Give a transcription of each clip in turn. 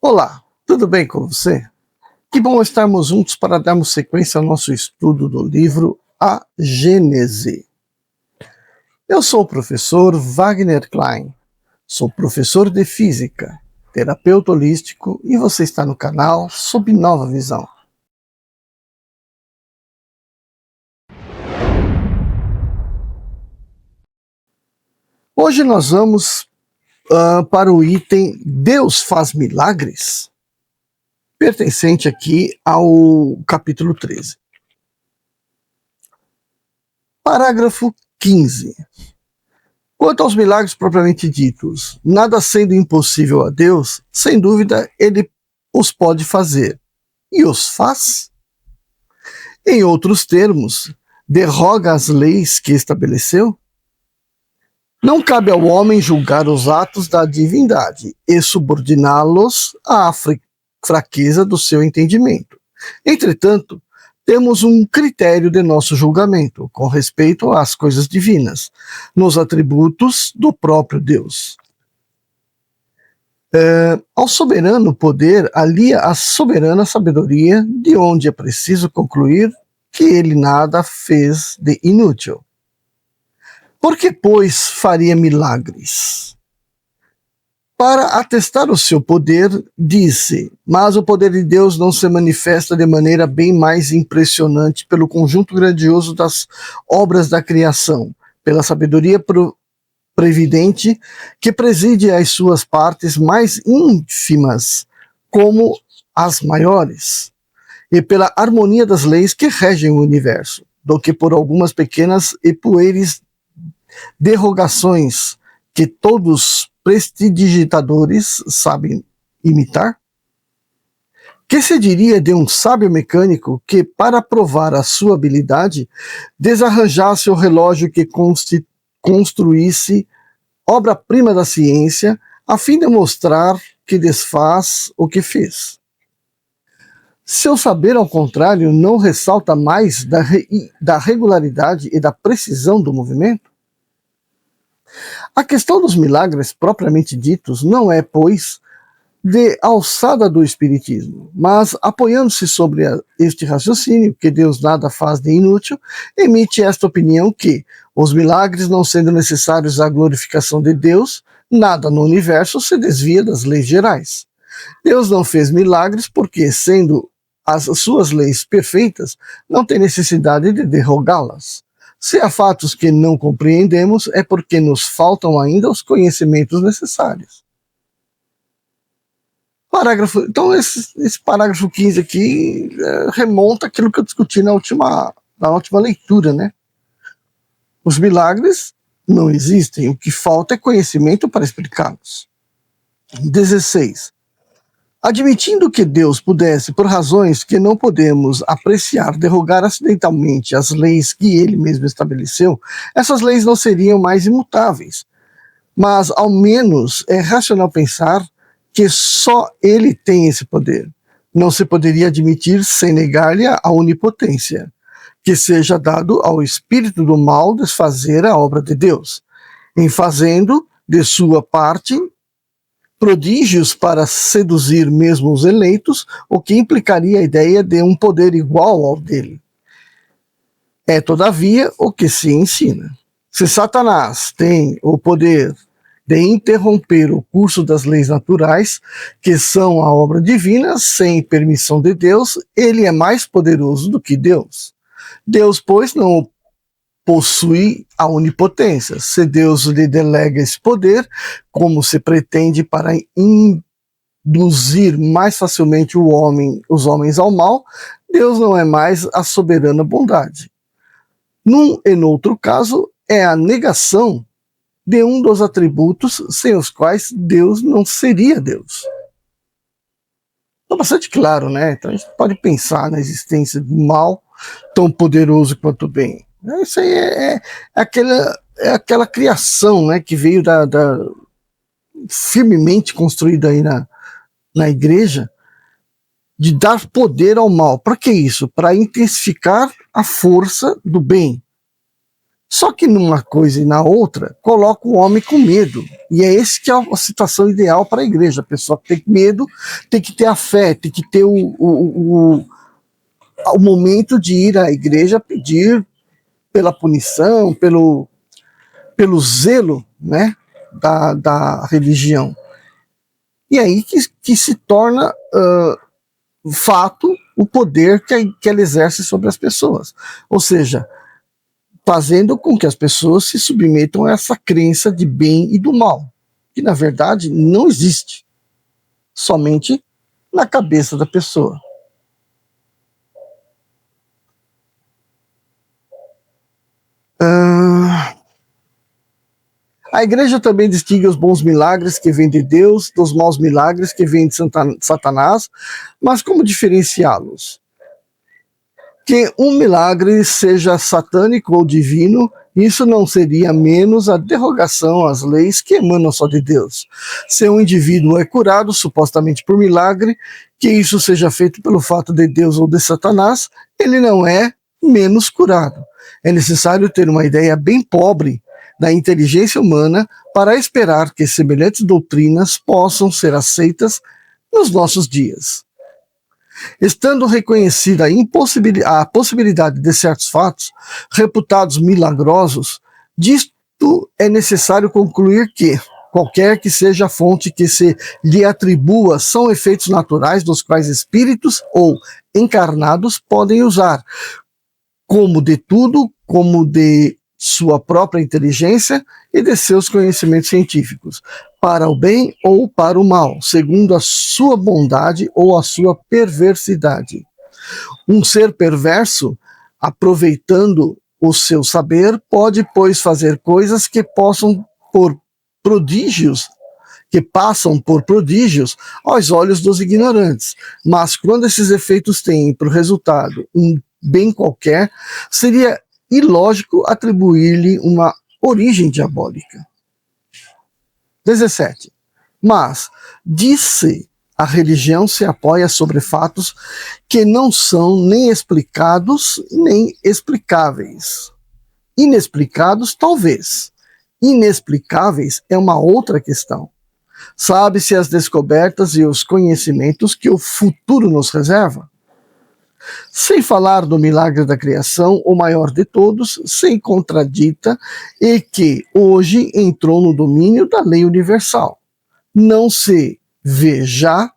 Olá, tudo bem com você? Que bom estarmos juntos para darmos sequência ao nosso estudo do livro A Gênese. Eu sou o professor Wagner Klein, sou professor de Física, terapeuta holístico e você está no canal Sob Nova Visão. Hoje nós vamos para o item Deus faz milagres, pertencente aqui ao capítulo 13. Parágrafo 15. Quanto aos milagres propriamente ditos, nada sendo impossível a Deus, sem dúvida ele os pode fazer, e os faz. Em outros termos, derroga as leis que estabeleceu. Não cabe ao homem julgar os atos da divindade e subordiná-los à fraqueza do seu entendimento. Entretanto, temos um critério de nosso julgamento com respeito às coisas divinas, nos atributos do próprio Deus. Ao soberano poder alia a soberana sabedoria, de onde é preciso concluir que ele nada fez de inútil. Por que, pois, faria milagres? Para atestar o seu poder, disse, mas o poder de Deus não se manifesta de maneira bem mais impressionante pelo conjunto grandioso das obras da criação, pela sabedoria previdente que preside as suas partes mais ínfimas como as maiores, e pela harmonia das leis que regem o universo, do que por algumas pequenas e pueris derrogações que todos prestidigitadores sabem imitar? Que se diria de um sábio mecânico que, para provar a sua habilidade, desarranjasse o relógio que construísse obra-prima da ciência, a fim de mostrar que desfaz o que fez? Seu saber, ao contrário, não ressalta mais da regularidade e da precisão do movimento? A questão dos milagres propriamente ditos não é, pois, de alçada do espiritismo, mas, apoiando-se sobre este raciocínio, que Deus nada faz de inútil, emite esta opinião que, os milagres não sendo necessários à glorificação de Deus, nada no universo se desvia das leis gerais. Deus não fez milagres porque, sendo as suas leis perfeitas, não tem necessidade de derrogá-las. Se há fatos que não compreendemos, é porque nos faltam ainda os conhecimentos necessários. Então, esse parágrafo 15 aqui remonta aquilo que eu discuti na última leitura, né? Os milagres não existem, o que falta é conhecimento para explicá-los. 16. Admitindo que Deus pudesse, por razões que não podemos apreciar, derrogar acidentalmente as leis que ele mesmo estabeleceu, essas leis não seriam mais imutáveis. Mas, ao menos, é racional pensar que só ele tem esse poder. Não se poderia admitir sem negar-lhe a onipotência, que seja dado ao espírito do mal desfazer a obra de Deus, em fazendo, de sua parte, prodígios para seduzir mesmo os eleitos, o que implicaria a ideia de um poder igual ao dele. É, todavia, o que se ensina. Se Satanás tem o poder de interromper o curso das leis naturais, que são a obra divina, sem permissão de Deus, ele é mais poderoso do que Deus. Deus, pois, não possui a onipotência. Se Deus lhe delega esse poder, como se pretende para induzir mais facilmente os homens ao mal, Deus não é mais a soberana bondade. Num e noutro caso, é a negação de um dos atributos sem os quais Deus não seria Deus. Está bastante claro, né? Então a gente pode pensar na existência do mal tão poderoso quanto o bem. Isso aí é aquela criação, né, que veio firmemente construída aí na igreja, de dar poder ao mal. Para que isso? Para intensificar a força do bem. Só que numa coisa e na outra, coloca o homem com medo. E é esse que é a situação ideal para a igreja. A pessoa tem medo, tem que ter a fé, tem que ter o momento de ir à igreja pedir pela punição, pelo zelo, né, da religião. E aí que se torna fato o poder que ela exerce sobre as pessoas. Ou seja, fazendo com que as pessoas se submetam a essa crença de bem e do mal, que na verdade não existe, somente na cabeça da pessoa. A igreja também distingue os bons milagres que vêm de Deus dos maus milagres que vêm de Satanás, mas como diferenciá-los? Que um milagre seja satânico ou divino, isso não seria menos a derrogação às leis que emanam só de Deus. Se um indivíduo é curado, supostamente por milagre, que isso seja feito pelo fato de Deus ou de Satanás, ele não é menos curado. É necessário ter uma ideia bem pobre da inteligência humana para esperar que semelhantes doutrinas possam ser aceitas nos nossos dias. Estando reconhecida a possibilidade de certos fatos, reputados milagrosos, disto é necessário concluir que, qualquer que seja a fonte que se lhe atribua, são efeitos naturais dos quais espíritos ou encarnados podem usar, como de tudo, como de sua própria inteligência e de seus conhecimentos científicos, para o bem ou para o mal, segundo a sua bondade ou a sua perversidade. Um ser perverso, aproveitando o seu saber, pode, pois, fazer coisas que passam por prodígios aos olhos dos ignorantes. Mas quando esses efeitos têm por resultado um bem qualquer, seria ilógico atribuir-lhe uma origem diabólica. 17. Mas, disse, a religião se apoia sobre fatos que não são nem explicados nem explicáveis. Inexplicados, talvez. Inexplicáveis é uma outra questão. Sabe-se as descobertas e os conhecimentos que o futuro nos reserva? Sem falar do milagre da criação, o maior de todos, sem contradita, e que hoje entrou no domínio da lei universal. Não se vê já,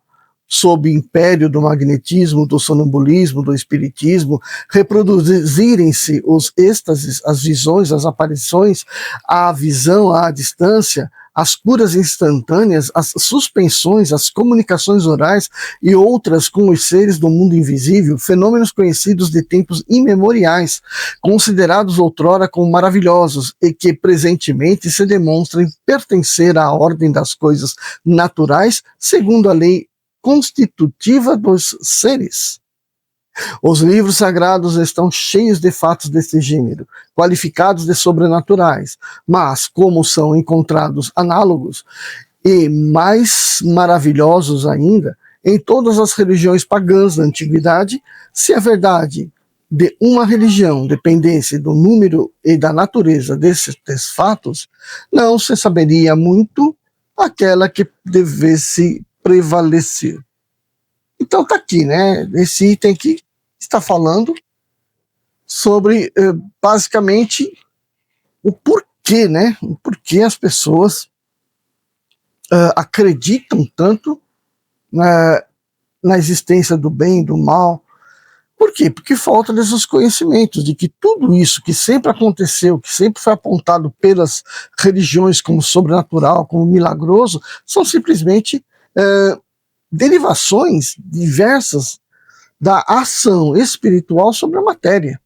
sob o império do magnetismo, do sonambulismo, do espiritismo, reproduzirem-se os êxtases, as visões, as aparições, a visão à distância, as curas instantâneas, as suspensões, as comunicações orais e outras com os seres do mundo invisível, fenômenos conhecidos de tempos imemoriais, considerados outrora como maravilhosos e que presentemente se demonstram pertencer à ordem das coisas naturais, segundo a lei constitutiva dos seres. Os livros sagrados estão cheios de fatos desse gênero, qualificados de sobrenaturais, mas como são encontrados análogos e mais maravilhosos ainda em todas as religiões pagãs da antiguidade, se a verdade de uma religião dependesse do número e da natureza desses fatos, não se saberia muito aquela que devesse prevalecer. Então tá aqui, né? Esse item aqui está falando sobre basicamente o porquê, né? O porquê as pessoas acreditam tanto na existência do bem e do mal. Por quê? Porque falta desses conhecimentos de que tudo isso que sempre aconteceu, que sempre foi apontado pelas religiões como sobrenatural, como milagroso, são simplesmente derivações diversas da ação espiritual sobre a matéria.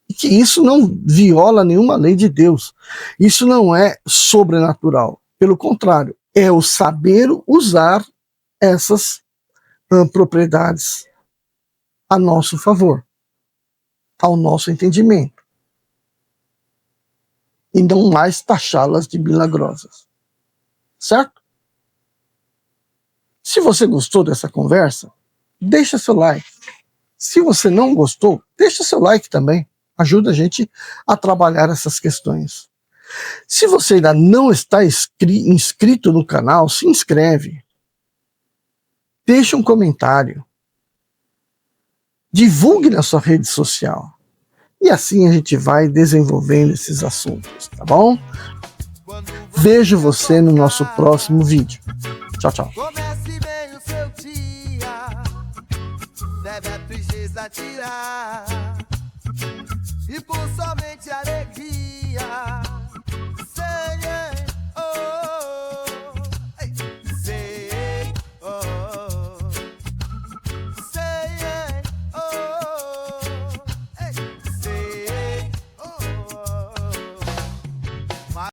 E que isso não viola nenhuma lei de Deus. Isso não é sobrenatural. Pelo contrário, é o saber usar essas propriedades a nosso favor, ao nosso entendimento. E não mais taxá-las de milagrosas. Certo? Se você gostou dessa conversa, deixa seu like. Se você não gostou, deixa seu like também. Ajuda a gente a trabalhar essas questões. Se você ainda não está inscrito no canal, se inscreve. Deixe um comentário. Divulgue na sua rede social. E assim a gente vai desenvolvendo esses assuntos, tá bom? Vejo você no nosso próximo vídeo. Tchau, tchau. Comece bem o seu dia, deve a tristeza tirar, e com somente alegria, Senhor.